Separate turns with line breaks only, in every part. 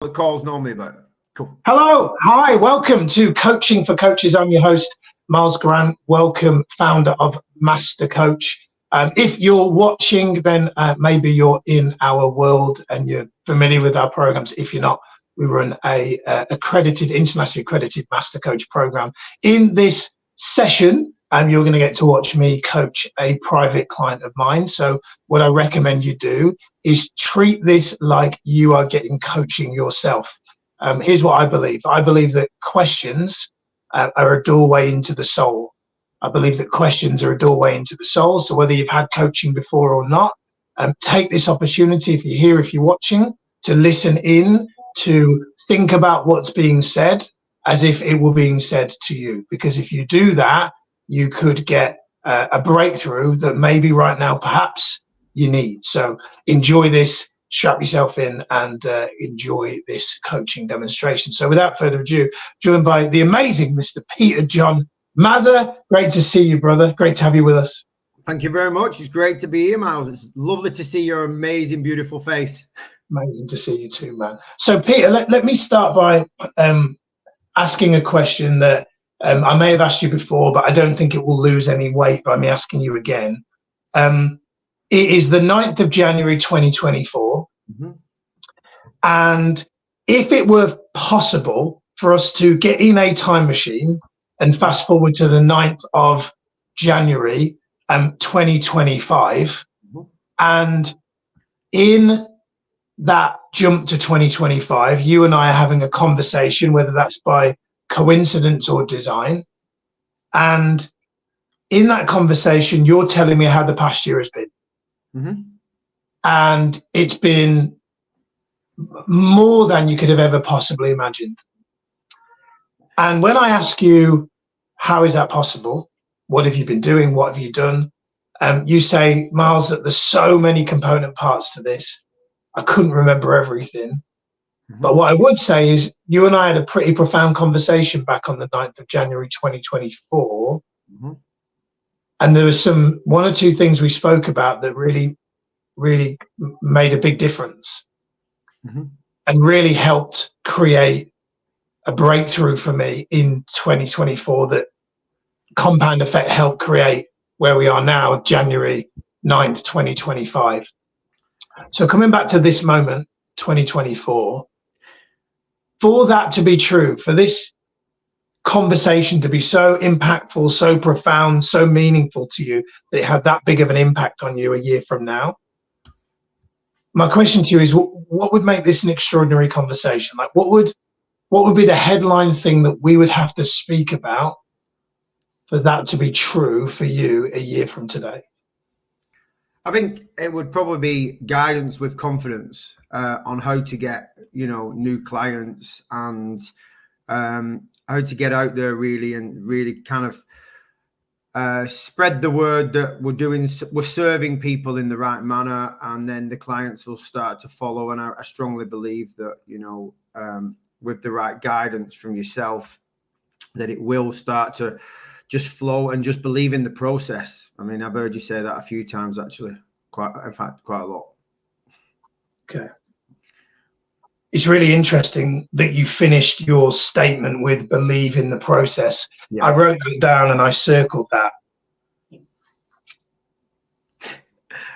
the calls normally, but cool.
Hello, hi, welcome to Coaching for Coaches. I'm your host, Miles Grant. Welcome, founder of Master Coach. If you're watching, then maybe you're in our world and you're familiar with our programs. If you're not, we run a internationally accredited Master Coach program. In this session, you're going to get to watch me coach a private client of mine. So what I recommend you do is treat this like you are getting coaching yourself. Here's what I believe. I believe that questions are a doorway into the soul. I believe that questions are a doorway into the soul. So whether you've had coaching before or not, take this opportunity, if you're here, if you're watching, to listen in, to think about what's being said as if it were being said to you. Because if you do that, you could get a breakthrough that maybe right now, perhaps you need. So enjoy this, strap yourself in, and enjoy this coaching demonstration. So without further ado, joined by the amazing Mr. Peter John Mather. Great to see you, brother. Great to have you with us.
Thank you very much. It's great to be here, Miles. It's lovely to see your amazing, beautiful face.
Amazing to see you too, man. So Peter, let me start by asking a question that I may have asked you before, but I don't think it will lose any weight by me asking you again. It is the 9th of January 2024.
Mm-hmm.
And if it were possible for us to get in a time machine and fast forward to the 9th of January 2025,
mm-hmm.
and in that jump to 2025, you and I are having a conversation, whether that's by coincidence or design, and in that conversation you're telling me how the past year has been.
Mm-hmm.
And it's been more than you could have ever possibly imagined. And when I ask you, how is that possible? What have you been doing? What have you done? You say, Miles, that there's so many component parts to this. I couldn't remember everything. Mm-hmm. But what I would say is you and I had a pretty profound conversation back on the 9th of January 2024.
Mm-hmm.
And there was one or two things we spoke about that really made a big difference.
Mm-hmm.
And really helped create a breakthrough for me in 2024 that compound effect helped create where we are now, January 9th, 2025. So coming back to this moment, 2024, for that to be true, for this conversation to be so impactful, so profound, so meaningful to you, that it had that big of an impact on you a year from now, my question to you is, what would make this an extraordinary conversation? Like, what would be the headline thing that we would have to speak about for that to be true for you a year from today?
I think it would probably be guidance with confidence on how to get, new clients, and how to get out there really, and really kind of spread the word that we're serving people in the right manner, and then the clients will start to follow. And I strongly believe that, with the right guidance from yourself, that it will start to just flow, and just believe in the process. I mean, I've heard you say that a few times, actually, quite a lot.
Okay. It's really interesting that you finished your statement with believe in the process. Yeah. I wrote that down and I circled that.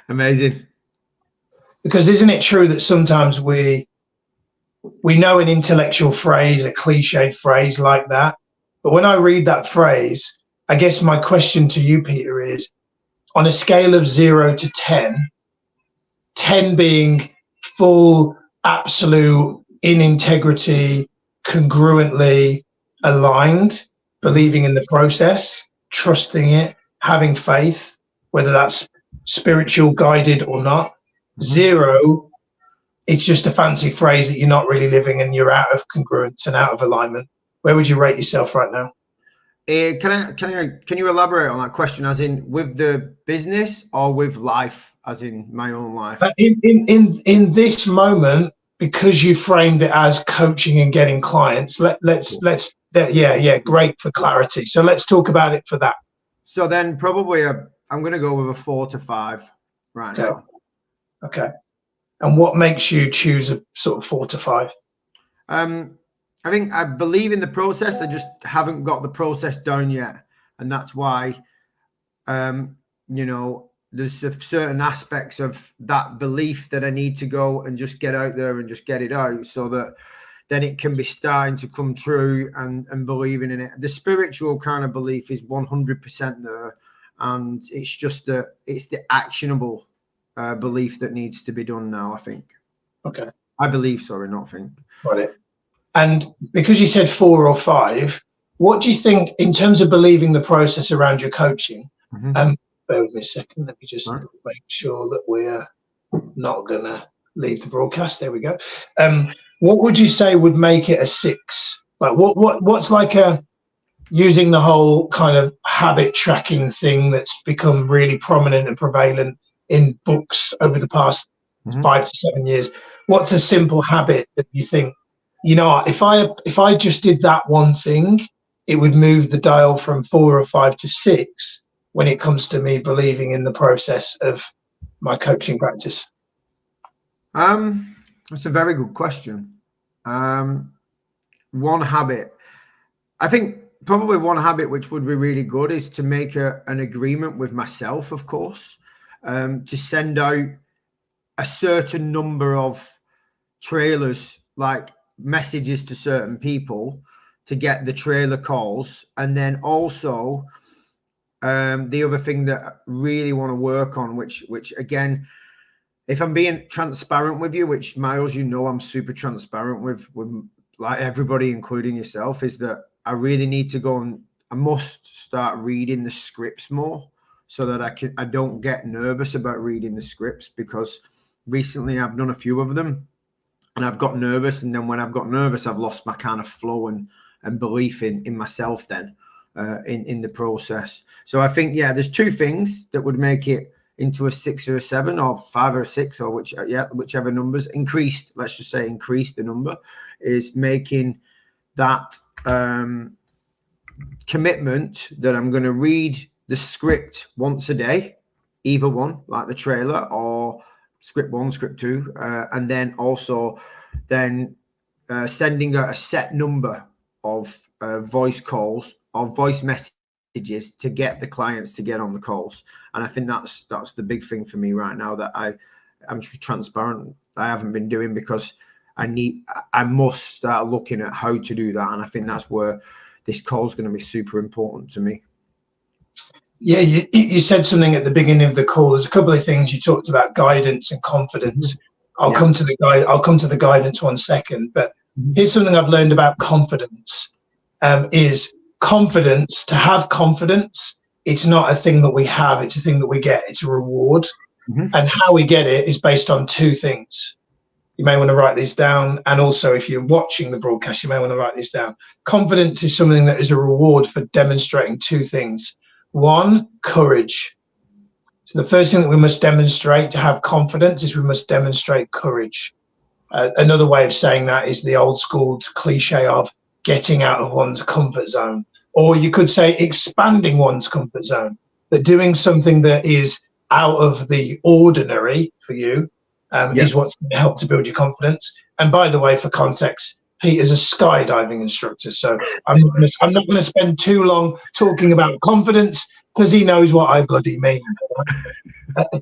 Amazing.
Because isn't it true that sometimes we know an intellectual phrase, a cliched phrase like that, but when I read that phrase, I guess my question to you, Peter, is on a scale of 0 to 10, 10 being full, absolute, in integrity, congruently aligned, believing in the process, trusting it, having faith, whether that's spiritual, guided or not. Mm-hmm. 0, it's just a fancy phrase that you're not really living and you're out of congruence and out of alignment. Where would you rate yourself right now?
Can you elaborate on that question, as in with the business or with life, as in my own life?
In this moment, because you framed it as coaching and getting clients, let's great for clarity. So let's talk about it for that.
So then probably I'm going to go with a 4 to 5 right now.
Okay. And what makes you choose a sort of 4 to 5?
I think I believe in the process. I just haven't got the process down yet, and that's why, you know, there's certain aspects of that belief that I need to go and just get out there and just get it out, so that then it can be starting to come true and believing in it. The spiritual kind of belief is 100% there, and it's just it's the actionable belief that needs to be done now, I think.
Okay.
I believe, sorry, not think.
Got it. And because you said 4 or 5, what do you think in terms of believing the process around your coaching? Bear with me a second. Let me just make sure that we're not going to leave the broadcast. There we go. What would you say would make it a 6? Like what's like using the whole kind of habit tracking thing that's become really prominent and prevalent in books over the past 5 to 7 years? What's a simple habit that you think, you know, if I just did that one thing, it would move the dial from 4 or 5 to 6 when it comes to me believing in the process of my coaching practice?
That's a very good question. One habit, I think probably one habit which would be really good is to make an agreement with myself, of course, to send out a certain number of trailers, like messages to certain people to get the trailer calls. And then also the other thing that I really want to work on, which again, if I'm being transparent with you, which Miles, you know, I'm super transparent with like everybody, including yourself, is that I really need to go and I must start reading the scripts more, so that I don't get nervous about reading the scripts, because recently I've done a few of them and I've got nervous, and then when I've got nervous, I've lost my kind of flow and belief in myself then in the process. So I think, yeah, there's 2 things that would make it into a 6 or a 7 or 5 or a 6 or whichever numbers increased. Let's just say increase the number, is making that commitment that I'm going to read the script once a day, either one, like the trailer or script 1, script 2, and then also then sending out a set number of voice calls or voice messages to get the clients to get on the calls. And I think that's the big thing for me right now that I'm transparent. I haven't been doing, because I must start looking at how to do that. And I think that's where this call is going to be super important to me.
Yeah, you said something at the beginning of the call. There's a couple of things you talked about: guidance and confidence. I'll come to the guidance one second, but here's something I've learned about confidence. Is confidence, to have confidence, it's not a thing that we have, it's a thing that we get. It's a reward. And how we get it is based on 2 things. You may want to write these down, and also if you're watching the broadcast, you may want to write these down. Confidence is something that is a reward for demonstrating 2 things. 1, courage. So the first thing that we must demonstrate to have confidence is we must demonstrate courage. Another way of saying that is the old school cliche of getting out of one's comfort zone, or you could say expanding one's comfort zone, but doing something that is out of the ordinary for you is what's going to help to build your confidence. And by the way, for context, Peter's a skydiving instructor, so I'm not going to spend too long talking about confidence, because he knows what I bloody mean.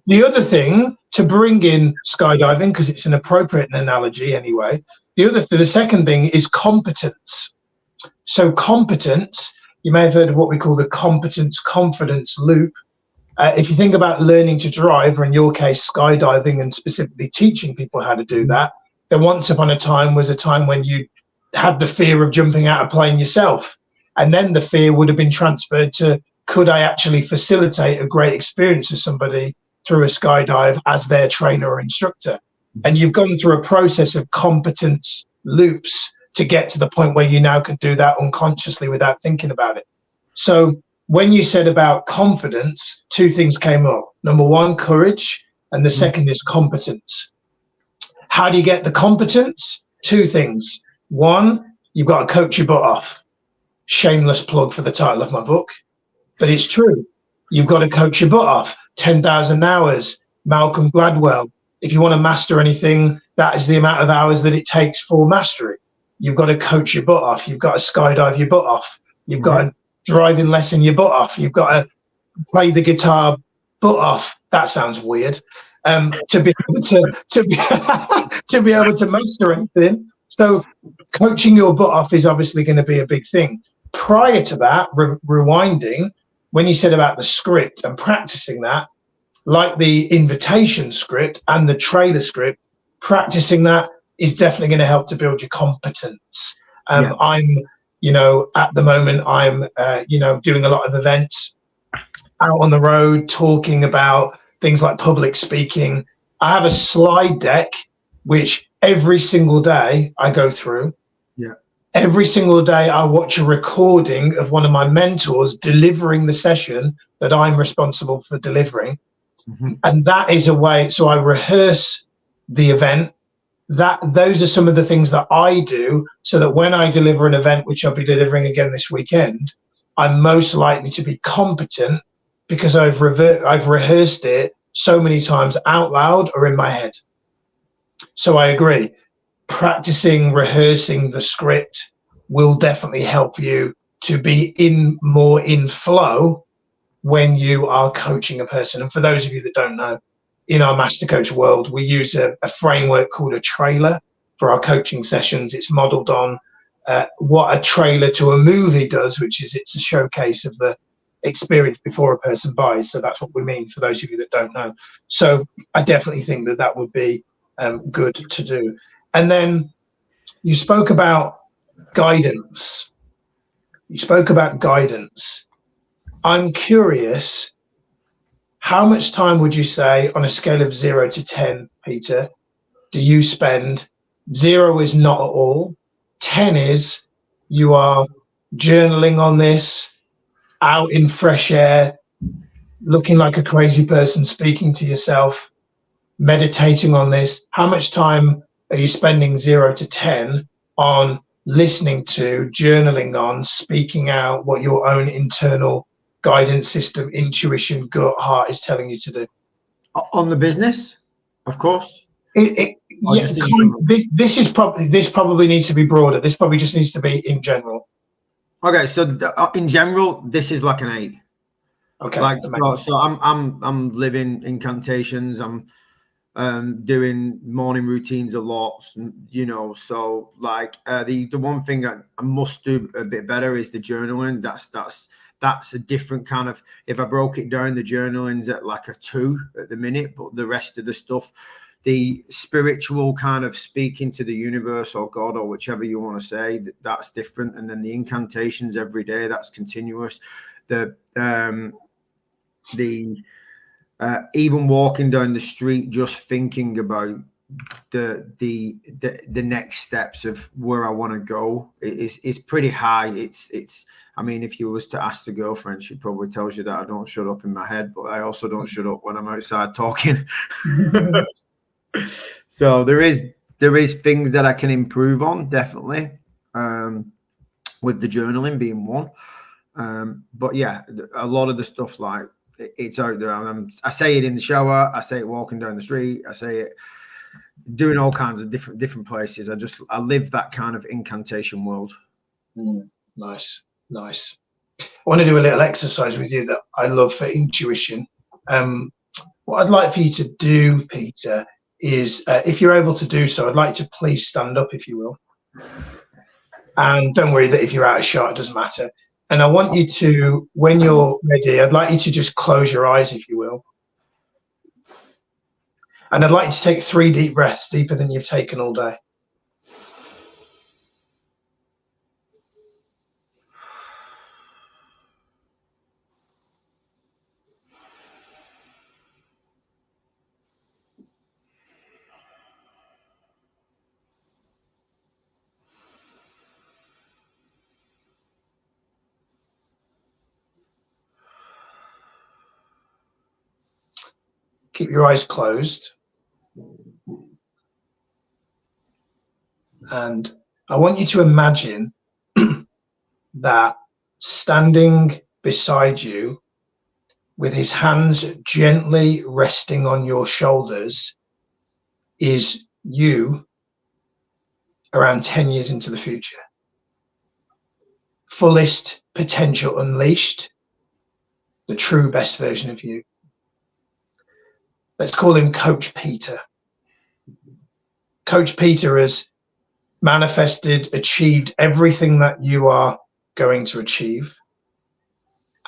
The other thing to bring in skydiving, because it's an appropriate analogy anyway, the second thing is competence. So competence, you may have heard of what we call the competence confidence loop. If you think about learning to drive, or in your case skydiving, and specifically teaching people how to do that, then once upon a time was a time when you had the fear of jumping out of a plane yourself, and then the fear would have been transferred to, could I actually facilitate a great experience for somebody through a skydive as their trainer or instructor? And you've gone through a process of competence loops to get to the point where you now can do that unconsciously without thinking about it. So when you said about confidence, 2 things came up. Number 1, courage, and the second is competence. How do you get the competence? 2 things. 1, you've got to coach your butt off. Shameless plug for the title of my book, but it's true. You've got to coach your butt off. 10,000 hours, Malcolm Gladwell. If you want to master anything, that is the amount of hours that it takes for mastery. you've got to coach your butt off, you've got to skydive your butt off, you've got to driving lesson your butt off, you've got to play the guitar butt off. That sounds weird. To be able to be to be able to master anything. So coaching your butt off is obviously going to be a big thing. Prior to that, rewinding, when you said about the script and practicing that, like the invitation script and the trailer script, practicing that is definitely going to help to build your competence. I'm, at the moment, I'm, doing a lot of events out on the road, talking about things like public speaking. I have a slide deck, which every single day I go through.
Yeah.
Every single day I watch a recording of one of my mentors delivering the session that I'm responsible for delivering. And that is a way, so I rehearse the event. Those are some of the things that I do, so that when I deliver an event, which I'll be delivering again this weekend, I'm most likely to be competent because I've rehearsed it so many times out loud or in my head. So I agree. Practicing, rehearsing the script will definitely help you to be more in flow when you are coaching a person. And for those of you that don't know, in our Master Coach world, we use a framework called a trailer for our coaching sessions. It's modeled on what a trailer to a movie does, which is it's a showcase of the experience before a person buys. So that's what we mean for those of you that don't know. So I definitely think that would be good to do. And then you spoke about guidance. I'm curious, how much time would you say on a scale of 0 to 10, Peter, do you spend? 0 is not at all. 10 is you are journaling on this, out in fresh air, looking like a crazy person, speaking to yourself, meditating on this. How much time are you spending 0 to 10 on listening to, journaling on, speaking out what your own internal guidance system, intuition, gut, heart is telling you to do?
On the business, of course.
This probably needs to be broader. This probably just needs to be in general.
Okay, so in general, this is like an 8.
Okay,
like so I'm living Incantations. I'm doing morning routines a lot, so like the one thing I must do a bit better is the journaling. That's a different kind of, if I broke it down, the journaling's at like a 2 at the minute, but the rest of the stuff, the spiritual kind of speaking to the universe or God or whichever you want to say, that's different. And then the incantations every day, that's continuous. Even walking down the street, just thinking about the next steps of where I want to go is pretty high. It's I mean, if you was to ask the girlfriend, she probably tells you that I don't shut up in my head, but I also don't shut up when I'm outside talking. So there is things that I can improve on, definitely, with the journaling being one. But yeah, a lot of the stuff, like, it's out there. I say it in the shower, I say it walking down the street, I say it doing all kinds of different places. I live that kind of incantation world.
Nice. I want to do a little exercise with you that I love for intuition. What I'd like for you to do, Peter, is if you're able to do so, I'd like to please stand up, if you will. And don't worry that if you're out of shot, it doesn't matter. And I want you to, when you're ready, I'd like you to just close your eyes, if you will. And I'd like you to take 3 deep breaths, deeper than you've taken all day. Keep your eyes closed. And I want you to imagine that standing beside you with his hands gently resting on your shoulders is you around 10 years into the future. Fullest potential unleashed, the true best version of you. Let's call him Coach Peter. Coach Peter has manifested, achieved everything that you are going to achieve.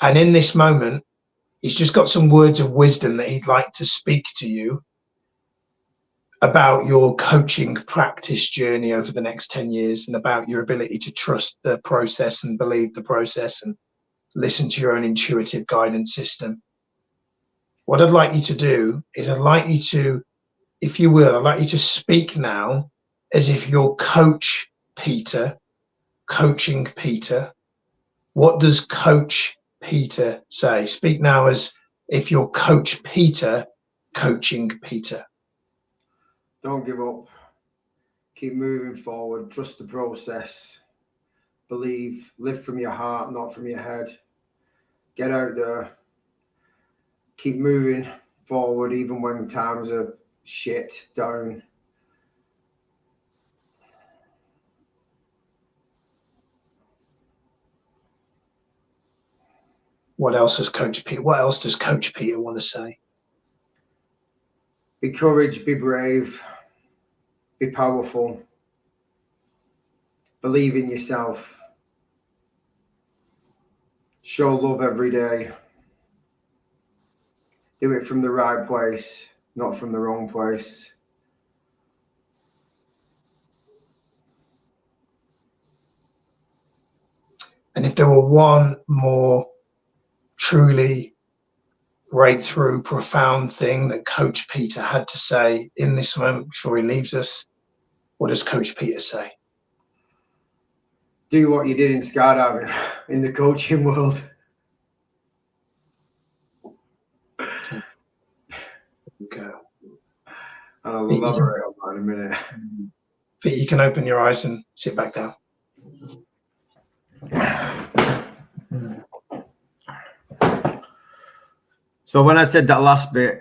And in this moment, he's just got some words of wisdom that he'd like to speak to you about your coaching practice journey over the next 10 years and about your ability to trust the process and believe the process and listen to your own intuitive guidance system. What I'd like you to do is I'd like you to, if you will, I'd like you to speak now as if you're Coach Peter, coaching Peter. What does Coach Peter say? Speak now as if you're Coach Peter, coaching Peter.
Don't give up. Keep moving forward. Trust the process. Believe. Live from your heart, not from your head. Get out there. Keep moving forward even when times are shit, down.
What else does Coach Peter want to say?
Be courage, be brave, be powerful. Believe in yourself. Show love every day. Do it from the right place, not from the wrong place.
And if there were one more truly breakthrough, profound thing that Coach Peter had to say in this moment before he leaves us, what does Coach Peter say?
Do what you did in skydiving in the coaching world.
Okay.
And I'll elaborate on that in a minute.
Pete, you can open your eyes and sit back down.
So when I said that last bit,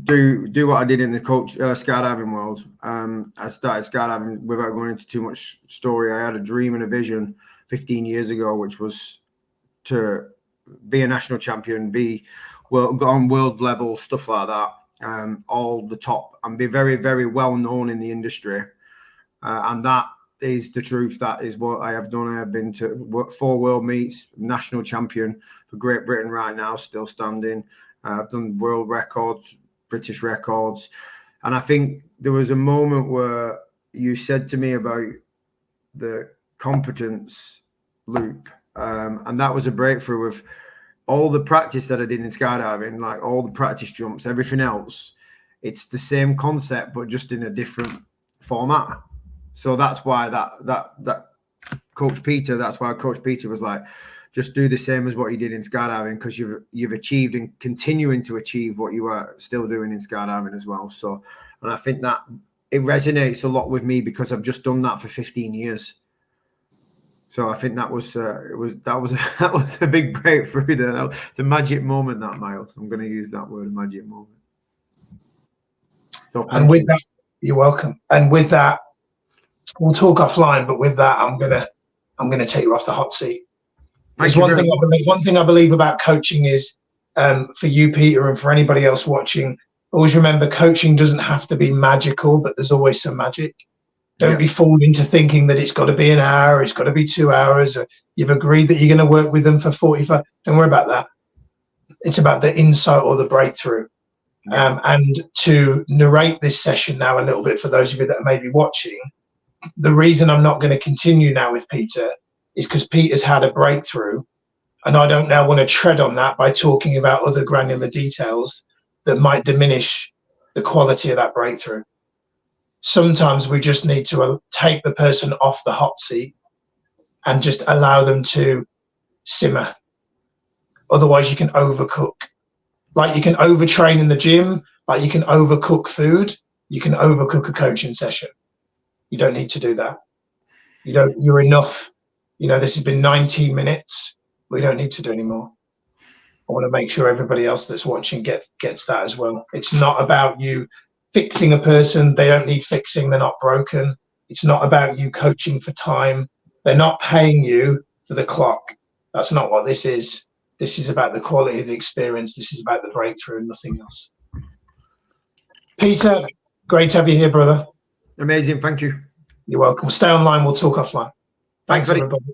do what I did in the skydiving world. I started skydiving without going into too much story. I had a dream and a vision 15 years ago, which was to be a national champion, be on world level, stuff like that, all the top, and be very, very well known in the industry. And that is the truth. That is what I have done. I have been to 4 world meets, national champion for Great Britain right now, still standing. I've done world records, British records. And I think there was a moment where you said to me about the competence loop. And that was a breakthrough of all the practice that I did in skydiving, like all the practice jumps, everything else. It's the same concept, but just in a different format. So that's why that Coach Peter, that's why Coach Peter was like, just do the same as what you did in skydiving, because you've achieved and continuing to achieve what you are still doing in skydiving as well. So, and I think that it resonates a lot with me because I've just done that for 15 years. So I think that was a big breakthrough there. It's a magic moment, that, Miles. I'm going to use that word, magic moment. So
and with that, you're welcome. And with that, we'll talk offline. But with that, I'm gonna take you off the hot seat. There's one thing I believe about coaching is, for you, Peter, and for anybody else watching, always remember coaching doesn't have to be magical, but there's always some magic. Don't be fooled into thinking that it's got to be an hour, it's got to be 2 hours, or you've agreed that you're going to work with them for 45. Don't worry about that. It's about the insight or the breakthrough. And to narrate this session now a little bit for those of you that are maybe watching, the reason I'm not going to continue now with Peter is because Peter's had a breakthrough, and I don't now want to tread on that by talking about other granular details that might diminish the quality of that breakthrough. Sometimes we just need to take the person off the hot seat and just allow them to simmer. Otherwise, you can overcook. Like you can overtrain in the gym, like you can overcook food, you can overcook a coaching session. You don't need to do that. You're enough. This has been 19 minutes. We don't need to do any more. I want to make sure everybody else that's watching gets that as well. It's not about you fixing a person. They don't need fixing. They're not broken. It's not about you coaching for time. They're not paying you for the clock. That's not what this is. This is about the quality of the experience. This is about the breakthrough and nothing else. Peter, great to have you here, brother.
Amazing. Thank you.
You're welcome. Stay online. We'll talk offline.
Thanks, buddy.
Everybody.